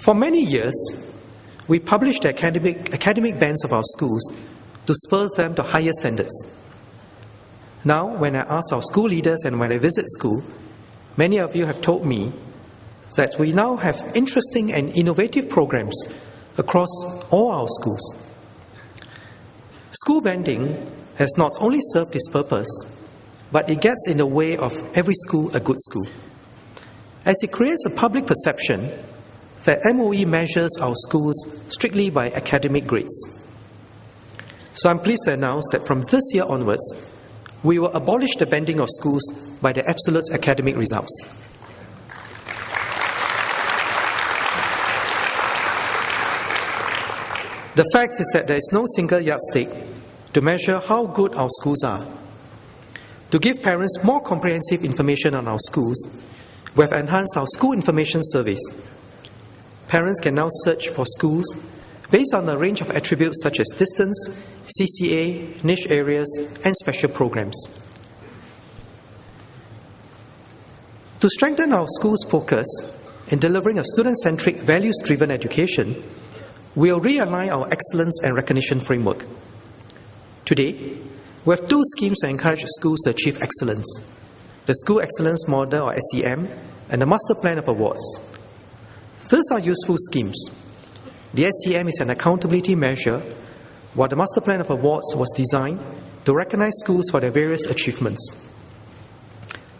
For many years, we published the academic bands of our schools to spur them to higher standards. Now, when I ask our school leaders and when I visit school, many of you have told me that we now have interesting and innovative programs across all our schools. School banding has not only served its purpose, but it gets in the way of every school a good school, as it creates a public perception that MOE measures our schools strictly by academic grades. So I'm pleased to announce that from this year onwards, we will abolish the banding of schools by their absolute academic results. The fact is that there is no single yardstick to measure how good our schools are. To give parents more comprehensive information on our schools, we have enhanced our school information service. Parents can now search for schools based on a range of attributes such as distance, CCA, niche areas, and special programs. To strengthen our school's focus in delivering a student-centric, values-driven education, we will realign our excellence and recognition framework. Today, we have two schemes to encourage schools to achieve excellence: the School Excellence Model, or SEM, and the Master Plan of Awards. These are useful schemes. The SEM is an accountability measure, while the Master Plan of Awards was designed to recognize schools for their various achievements.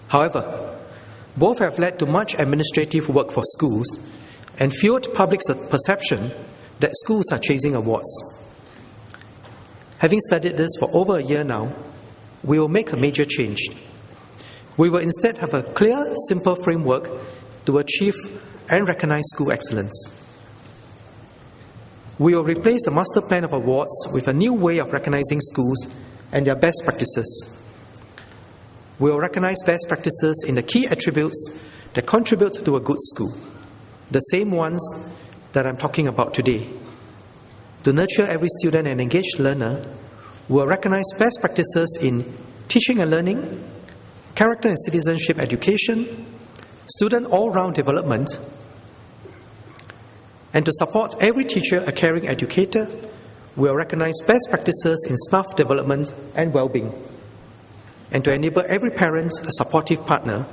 However, both have led to much administrative work for schools and fueled public perception that schools are chasing awards. Having studied this for over a year now, we will make a major change. We will instead have a clear, simple framework to achieve and recognize school excellence. We will replace the Master Plan of Awards with a new way of recognizing schools and their best practices. We will recognize best practices in the key attributes that contribute to a good school, the same ones that I'm talking about today. To nurture every student and engaged learner, we will recognize best practices in teaching and learning, character and citizenship education, student all-round development, and to support every teacher a caring educator, we will recognize best practices in staff development and well-being. And to enable every parent a supportive partner,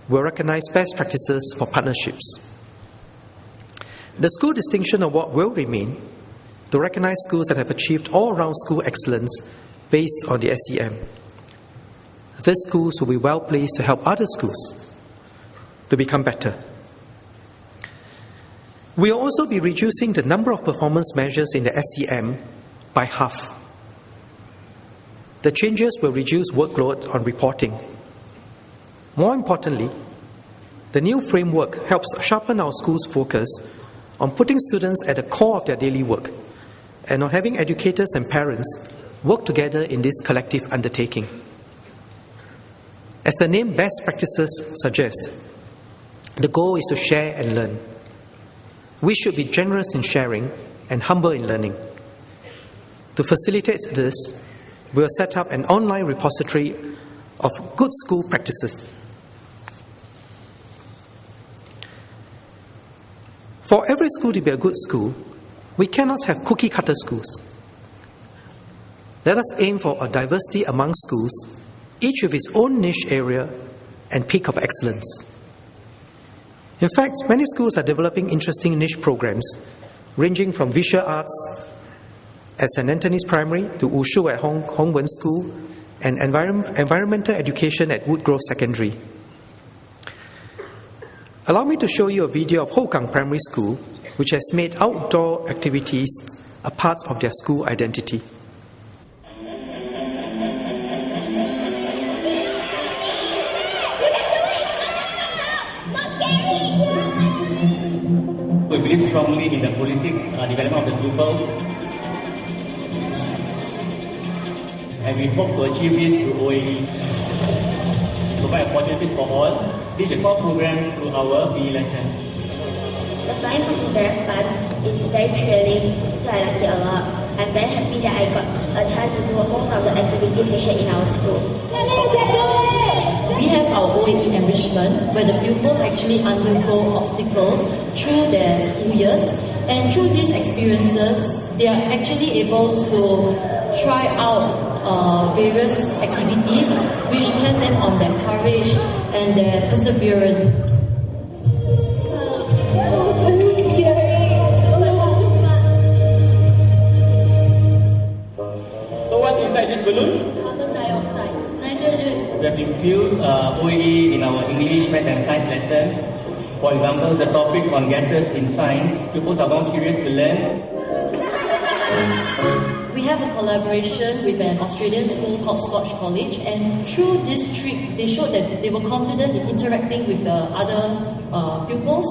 we will recognize best practices for partnerships. The School Distinction Award will remain to recognize schools that have achieved all-round school excellence based on the SEM. These schools will be well placed to help other schools to become better. We will also be reducing the number of performance measures in the SEM by half. The changes will reduce workload on reporting. More importantly, the new framework helps sharpen our schools' focus on putting students at the core of their daily work and on having educators and parents work together in this collective undertaking. As the name Best Practices suggests, the goal is to share and learn. We should be generous in sharing and humble in learning. To facilitate this, we will set up an online repository of good school practices. For every school to be a good school, we cannot have cookie-cutter schools. Let us aim for a diversity among schools, each with its own niche area and peak of excellence. In fact, many schools are developing interesting niche programs, ranging from visual arts at St. Anthony's Primary to Wushu at Hong Wen School and environmental education at Woodgrove Secondary. Allow me to show you a video of Hougang Primary School, which has made outdoor activities a part of their school identity. We believe strongly in the holistic development of the pupil, and we hope to achieve this through OAE. Provide opportunities for all. Teach the core program through our PE lessons. The flying is very fun. It's very thrilling, so I like it a lot. I'm very happy that I got a chance to do most of the activities we had in our school. We have our OAE enrichment, where the pupils actually undergo obstacles through their school years. And through these experiences, they are actually able to try out various activities which test them on their courage and their perseverance. So what's inside this balloon? Carbon dioxide. Nitrogen. We have infused OAE in our English, Maths and Science lessons. For example, the topics on gases in science. Pupils are more curious to learn. We have a collaboration with an Australian school called Scotch College, and through this trip, they showed that they were confident in interacting with the other pupils.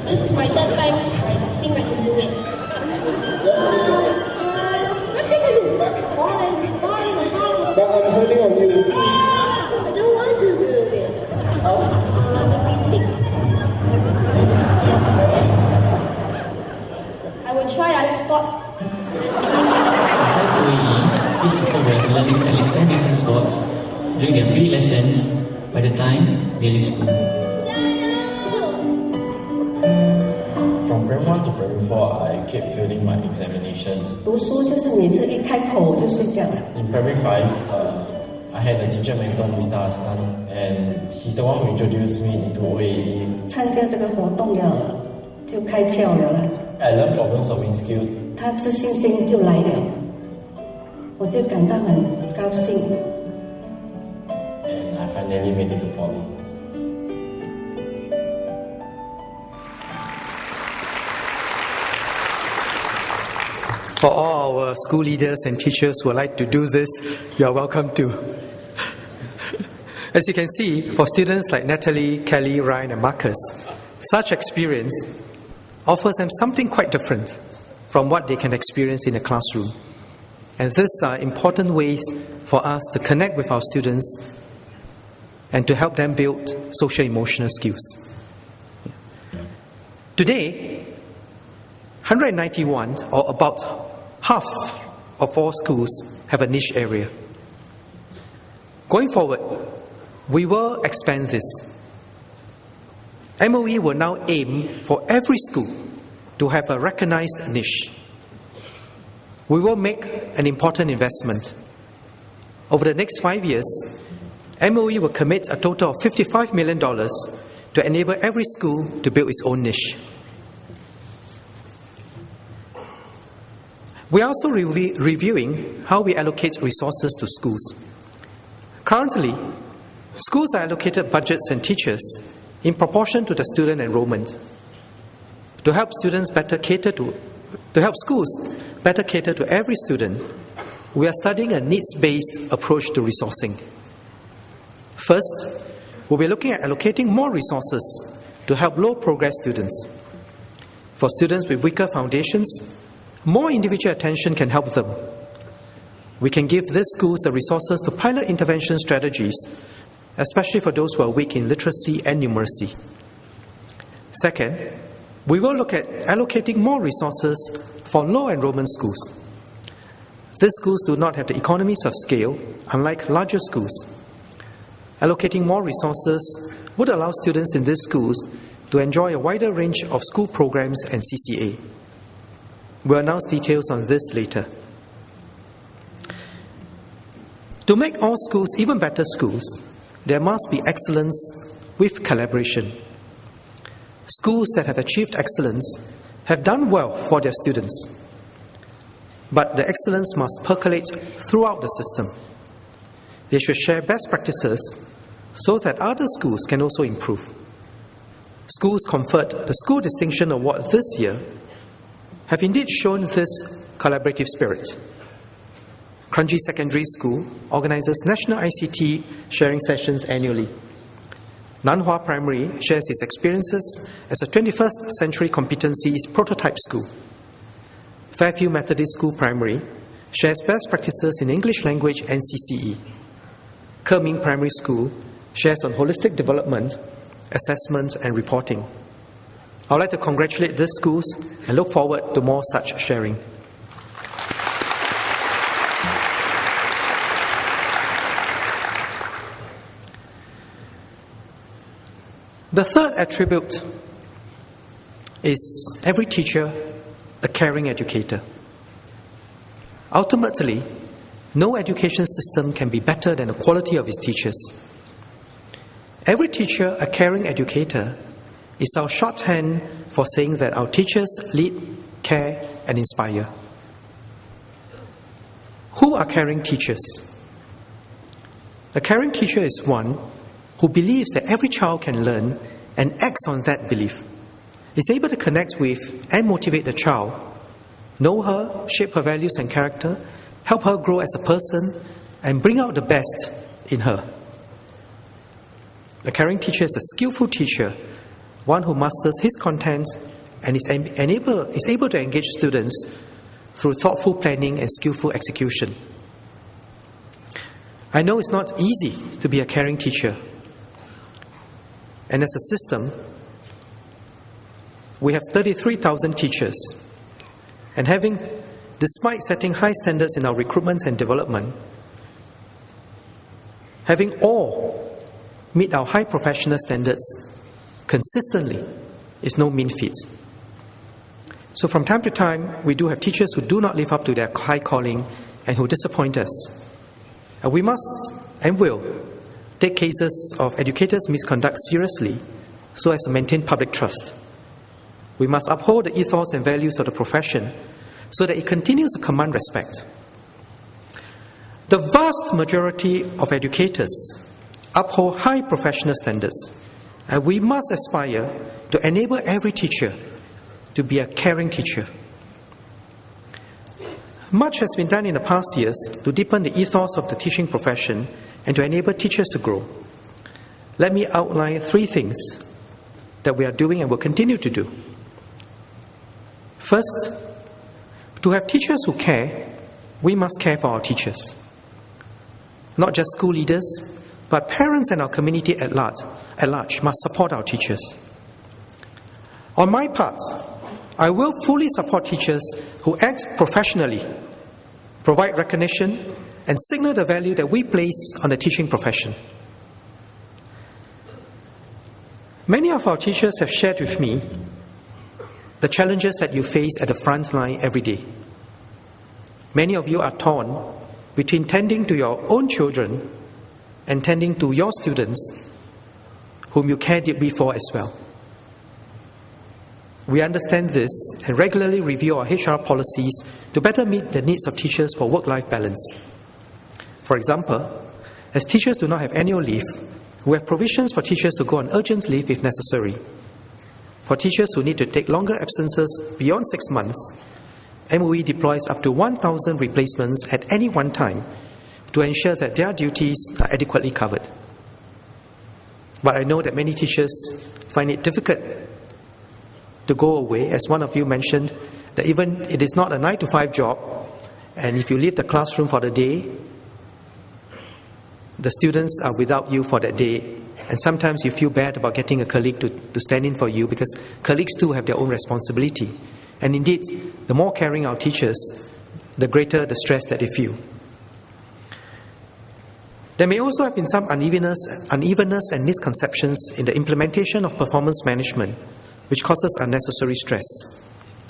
This is my third time. I think I can do it. Nothing to do. But I'm holding on you. I don't want to do this. I will try other sports. Besides OAE, each pupil will learn at least 10 different sports during their pre-lessons by the time they leave school. From primary 1 to primary 4, I kept failing my examinations. 读书就是每次一开口就睡觉了。 In primary 5, I had a teacher mentor, Mr. Asnan, and he's the one who introduced me into OAE. 参加这个活动了，就开窍了。 I learned problem solving skills. 他自信心就来了，我就感到很高兴。 And I finally made it to poly. For all our school leaders and teachers who would like to do this, you are welcome to. As you can see, for students like Natalie, Kelly, Ryan and Marcus, such experience offers them something quite different from what they can experience in a classroom. And these are important ways for us to connect with our students and to help them build social emotional skills. Today, 191, or about half of all schools, have a niche area. Going forward, we will expand this. MOE will now aim for every school to have a recognized niche. We will make an important investment. Over the next 5 years, MOE will commit a total of $55 million to enable every school to build its own niche. We are also reviewing how we allocate resources to schools. Currently, schools are allocated budgets and teachers in proportion to the student enrollment. To help schools better cater to every student, we are studying a needs-based approach to resourcing. First, we'll be looking at allocating more resources to help low-progress students. For students with weaker foundations, more individual attention can help them. We can give these schools the resources to pilot intervention strategies, especially for those who are weak in literacy and numeracy. Second, we will look at allocating more resources for low enrollment schools. These schools do not have the economies of scale, unlike larger schools. Allocating more resources would allow students in these schools to enjoy a wider range of school programs and CCA. We'll announce details on this later. To make all schools even better schools, there must be excellence with collaboration. Schools that have achieved excellence have done well for their students, but the excellence must percolate throughout the system. They should share best practices so that other schools can also improve. Schools conferred the School Distinction Award this year have indeed shown this collaborative spirit. Kranji Secondary School organizes national ICT sharing sessions annually. Nanhua Primary shares its experiences as a 21st century competencies prototype school. Fairview Methodist School Primary shares best practices in English language and CCE. Kerming Primary School shares on holistic development, assessment, and reporting. I would like to congratulate these schools and look forward to more such sharing. The third attribute is every teacher a caring educator. Ultimately, no education system can be better than the quality of its teachers. Every teacher a caring educator is our shorthand for saying that our teachers lead, care, and inspire. Who are caring teachers? A caring teacher is one who believes that every child can learn and acts on that belief, is able to connect with and motivate the child, know her, shape her values and character, help her grow as a person, and bring out the best in her. A caring teacher is a skillful teacher, one who masters his content and is able to engage students through thoughtful planning and skillful execution. I know it's not easy to be a caring teacher. And as a system, we have 33,000 teachers. And despite setting high standards in our recruitment and development, having all meet our high professional standards consistently is no mean feat. So from time to time, we do have teachers who do not live up to their high calling and who disappoint us. And we must and will take cases of educators' misconduct seriously so as to maintain public trust. We must uphold the ethos and values of the profession so that it continues to command respect. The vast majority of educators uphold high professional standards, and we must aspire to enable every teacher to be a caring teacher. Much has been done in the past years to deepen the ethos of the teaching profession and to enable teachers to grow. Let me outline 3 things that we are doing and will continue to do. First, to have teachers who care, we must care for our teachers. Not just school leaders, but parents and our community at large must support our teachers. On my part, I will fully support teachers who act professionally, provide recognition, and signal the value that we place on the teaching profession. Many of our teachers have shared with me the challenges that you face at the front line every day. Many of you are torn between tending to your own children and tending to your students whom you care deeply for as well. We understand this and regularly review our HR policies to better meet the needs of teachers for work-life balance. For example, as teachers do not have annual leave, we have provisions for teachers to go on urgent leave if necessary. For teachers who need to take longer absences beyond 6 months, MOE deploys up to 1,000 replacements at any one time to ensure that their duties are adequately covered. But I know that many teachers find it difficult to go away, as one of you mentioned, that even it is not a 9-to-5 job, and if you leave the classroom for the day, the students are without you for that day, and sometimes you feel bad about getting a colleague to stand in for you because colleagues too have their own responsibility. And indeed, the more caring our teachers, the greater the stress that they feel. There may also have been some unevenness and misconceptions in the implementation of performance management, which causes unnecessary stress.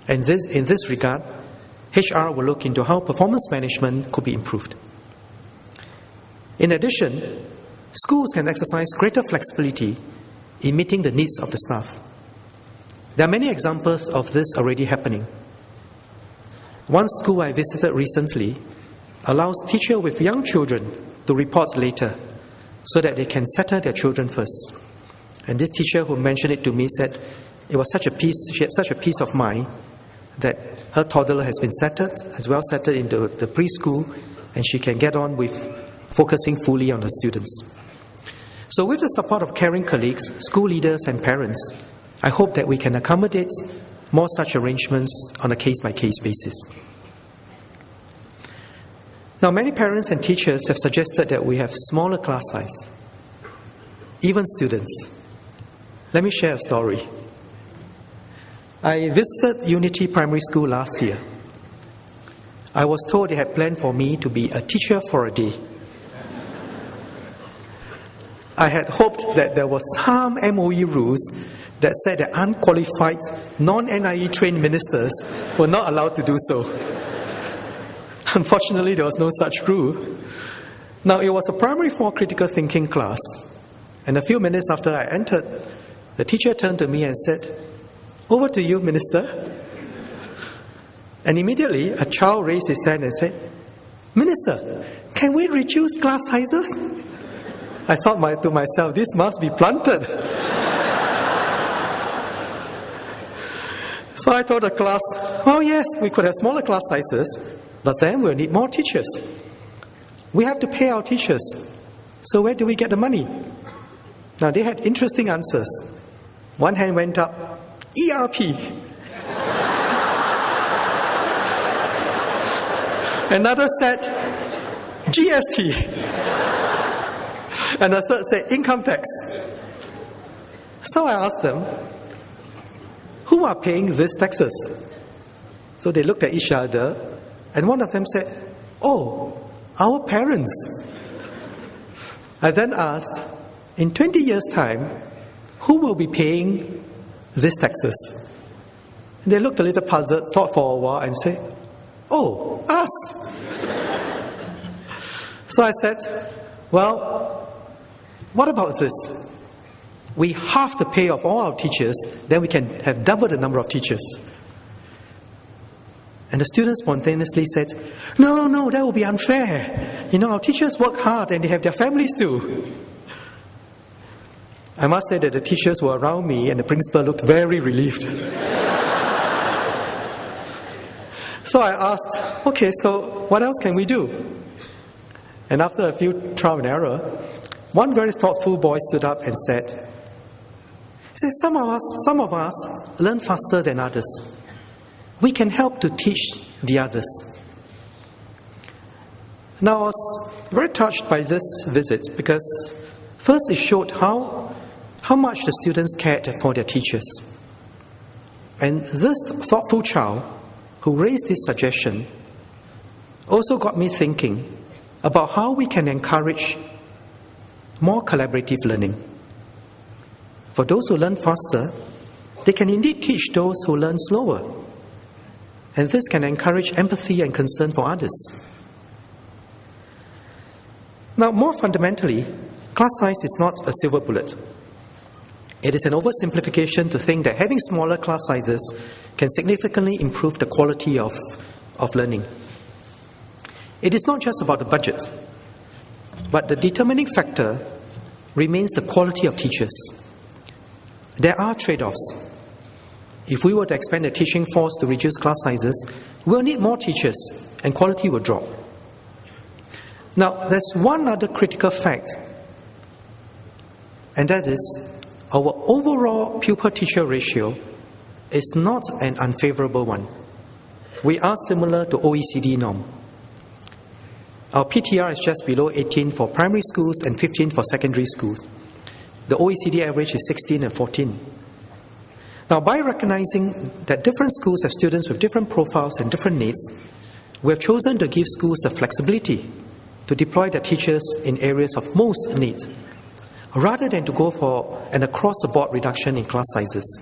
And in this regard, HR will look into how performance management could be improved. In addition, schools can exercise greater flexibility in meeting the needs of the staff. There are many examples of this already happening. One school I visited recently allows teachers with young children to report later so that they can settle their children first. And this teacher who mentioned it to me said it was she had such a peace of mind that her toddler has been settled, as well settled into the preschool, and she can get on with focusing fully on her students. So with the support of caring colleagues, school leaders and parents, I hope that we can accommodate more such arrangements on a case-by-case basis. Now, many parents and teachers have suggested that we have smaller class size, even students. Let me share a story. I visited Unity Primary School last year. I was told they had planned for me to be a teacher for a day. I had hoped that there was some MOE rules that said that unqualified, non-NIE trained ministers were not allowed to do so. Unfortunately, there was no such rule. Now, it was a primary 4 critical thinking class, and a few minutes after I entered, the teacher turned to me and said, "Over to you, Minister." And immediately, a child raised his hand and said, "Minister, can we reduce class sizes?" I thought to myself, this must be planted. So I told the class, "Oh yes, we could have smaller class sizes, but then we'll need more teachers. We have to pay our teachers. So where do we get the money?" Now they had interesting answers. One hand went up, ERP. Another said, GST. And a third said, income tax. So I asked them, who are paying these taxes? So they looked at each other, and one of them said, "Oh, our parents." I then asked, in 20 years' time, who will be paying these taxes? And they looked a little puzzled, thought for a while, and said, "Oh, us." So I said, "Well, what about this? We halve the pay of all our teachers, then we can have double the number of teachers." And the students spontaneously said, No, that would be unfair. Our teachers work hard and they have their families too. I must say that the teachers were around me and the principal looked very relieved. So I asked, okay, so what else can we do? And after a few trial and error, one very thoughtful boy stood up and said, some of us learn faster than others. We can help to teach the others. Now, I was very touched by this visit because first it showed how much the students cared for their teachers. And this thoughtful child who raised this suggestion also got me thinking about how we can encourage more collaborative learning. For those who learn faster, they can indeed teach those who learn slower. And this can encourage empathy and concern for others. Now, more fundamentally, class size is not a silver bullet. It is an oversimplification to think that having smaller class sizes can significantly improve the quality of learning. It is not just about the budget, but the determining factor remains the quality of teachers. There are trade-offs. If we were to expand the teaching force to reduce class sizes, we'll need more teachers and quality will drop. Now, there's one other critical fact, and that is our overall pupil-teacher ratio is not an unfavorable one. We are similar to OECD norm. Our PTR is just below 18 for primary schools and 15 for secondary schools. The OECD average is 16 and 14. Now, by recognizing that different schools have students with different profiles and different needs, we have chosen to give schools the flexibility to deploy their teachers in areas of most need, rather than to go for an across-the-board reduction in class sizes.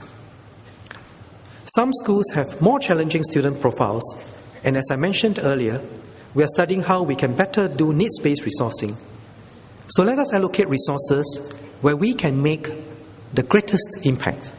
Some schools have more challenging student profiles, and as I mentioned earlier, we are studying how we can better do needs-based resourcing. So let us allocate resources where we can make the greatest impact.